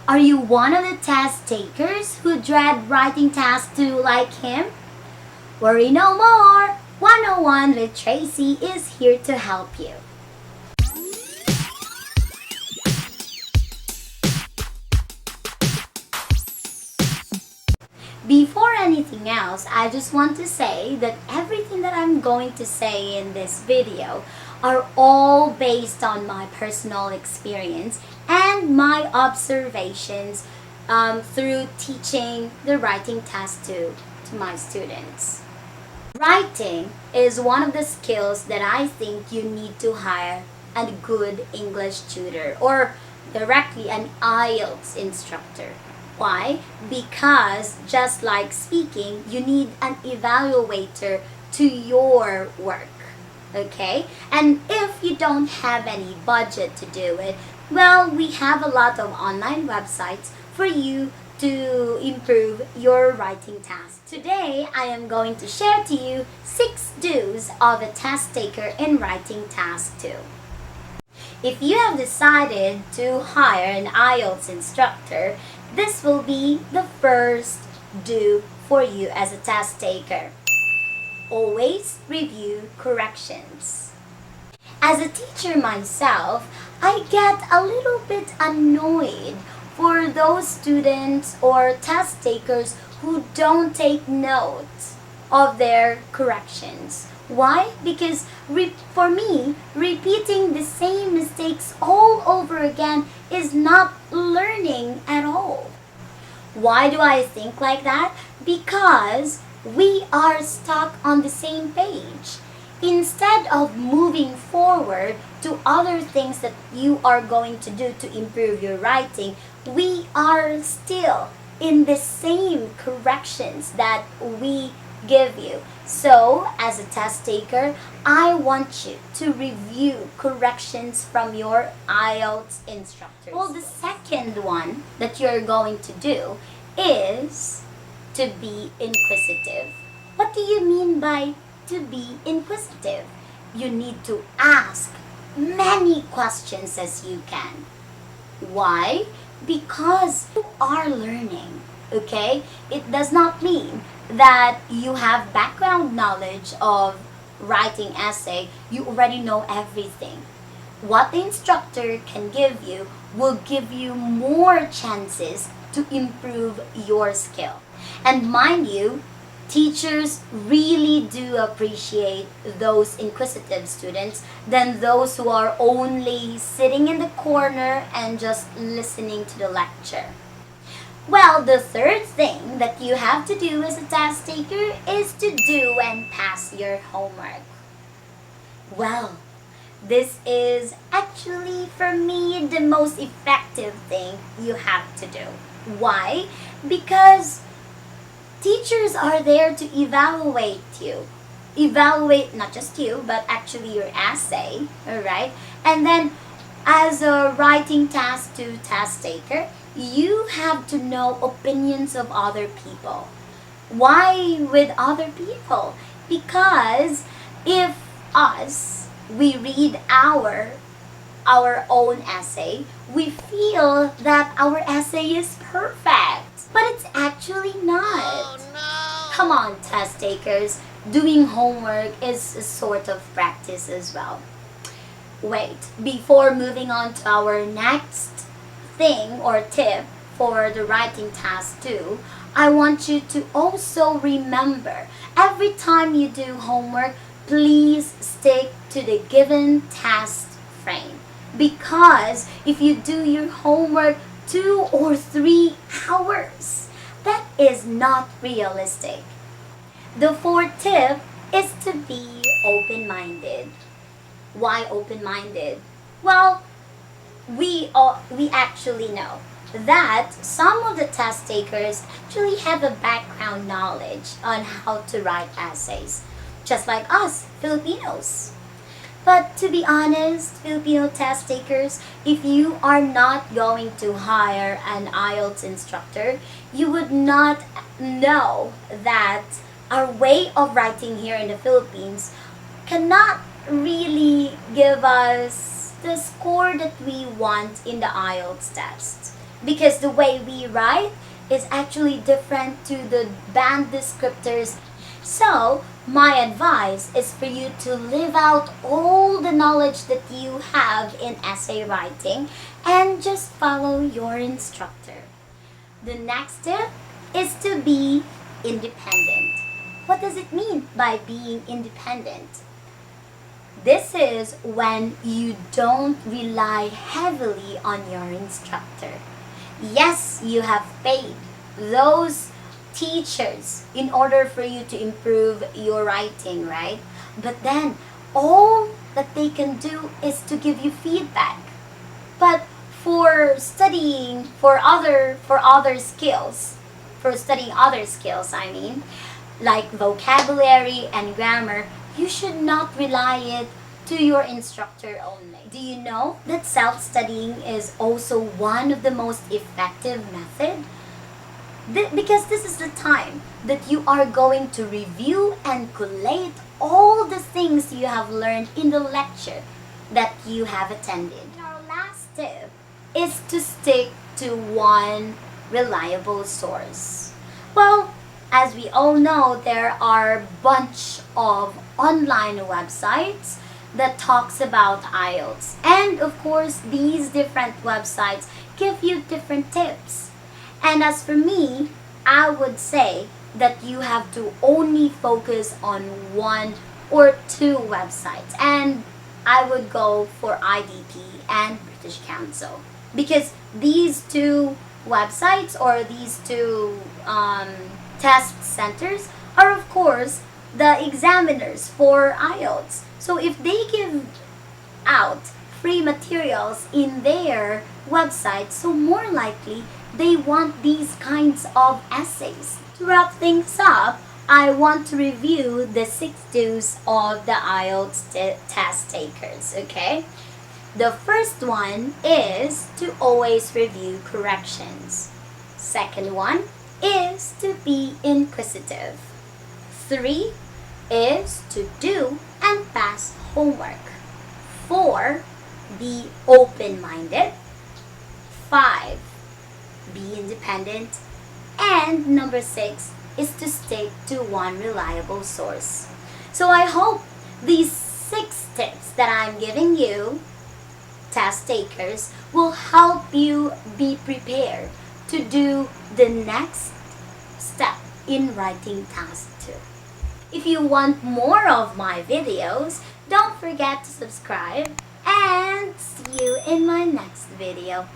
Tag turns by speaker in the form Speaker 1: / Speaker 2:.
Speaker 1: Are you one of the test takers who dread writing task 2 like him? Worry no more! 101 with Tracy is here to help you. Before anything else, I just want to say that everything that I'm going to say in this video are all based on my personal experience and my observations through teaching the writing task to my students. Writing is one of the skills that I think you need to hire a good English tutor or directly an Ielts instructor. Why? Because just like speaking, you need an evaluator to your work. Okay? And if you don't have any budget to do it, well, we have a lot of online websites for you to improve your writing task. Today, I am going to share to you 6 do's of a test taker in writing task 2. If you have decided to hire an Ielts instructor, this will be the first do for you as a test taker. Always review corrections. As a teacher myself, I get a little bit annoyed for those students or test takers who don't take note of their corrections. Why? Because for me, repeating the same mistakes all over again is not learning at all. Why do I think like that? Because we are stuck on the same page. Instead of moving forward to other things that you are going to do to improve your writing, we are still in the same corrections that we give you. So, as a test taker, I want you to review corrections from your Ielts instructors. Well, the second one that you're going to do is to be inquisitive. What do you mean by to be inquisitive? You need to ask many questions as you can. Why? Because you are learning, okay? It does not mean that you have background knowledge of writing essay, you already know everything. What the instructor can give you will give you more chances to improve your skill. And mind you, teachers really do appreciate those inquisitive students than those who are only sitting in the corner and just listening to the lecture. Well, the third thing that you have to do as a test taker is to do and pass your homework. Well, this is actually for me the most effective thing you have to do. Why? Because teachers are there to evaluate you. Evaluate not just you, but actually your essay, alright? And then as a writing task 2 test taker, you have to know opinions of other people. Why with other people? Because if we read our own essay, we feel that our essay is perfect. But it's actually not. Oh, no. Come on, test takers. Doing homework is a sort of practice as well. Wait, before moving on to our next thing or tip for the writing task 2, I want you to also remember every time you do homework, please stick to the given task frame. Because if you do your homework 2 or 3 hours, that is not realistic. The fourth tip is to be open-minded. Why open-minded? Well, we actually know that some of the test takers actually have a background knowledge on how to write essays, just like us, Filipinos. But to be honest, Filipino test takers, if you are not going to hire an Ielts instructor, you would not know that our way of writing here in the Philippines cannot really give us the score that we want in the Ielts test. because the way we write is actually different to the band descriptors. So, my advice is for you to live out all the knowledge that you have in essay writing and just follow your instructor. The next step is to be independent. What does it mean by being independent? This is when you don't rely heavily on your instructor. Yes, you have paid those teachers in order for you to improve your writing, right? But then all that they can do is to give you feedback. But for studying for studying other skills, I mean, like vocabulary and grammar, you should not rely it to your instructor only. Do you know that self-studying is also one of the most effective methods? Because this is the time that you are going to review and collate all the things you have learned in the lecture that you have attended. Our last tip is to stick to one reliable source. Well, as we all know, there are a bunch of online websites that talks about Ielts. And of course, these different websites give you different tips. And as for me, I would say that you have to only focus on one or two websites. And I would go for IDP and British Council. Because these two websites or these two test centers are of course the examiners for IELTS. So if they give out free materials in their website, so more likely they want these kinds of essays. To wrap things up, I want to review the 6 do's of the IELTS test takers, okay? The first one is to always review corrections. Second one is to be inquisitive. 3 is to do and pass homework. 4, be open-minded. 5, be independent. And number 6 is to stick to one reliable source. So I hope these 6 tips that I'm giving you, test takers, will help you be prepared to do the next step in writing task 2. If you want more of my videos, don't forget to subscribe and see you in my next video.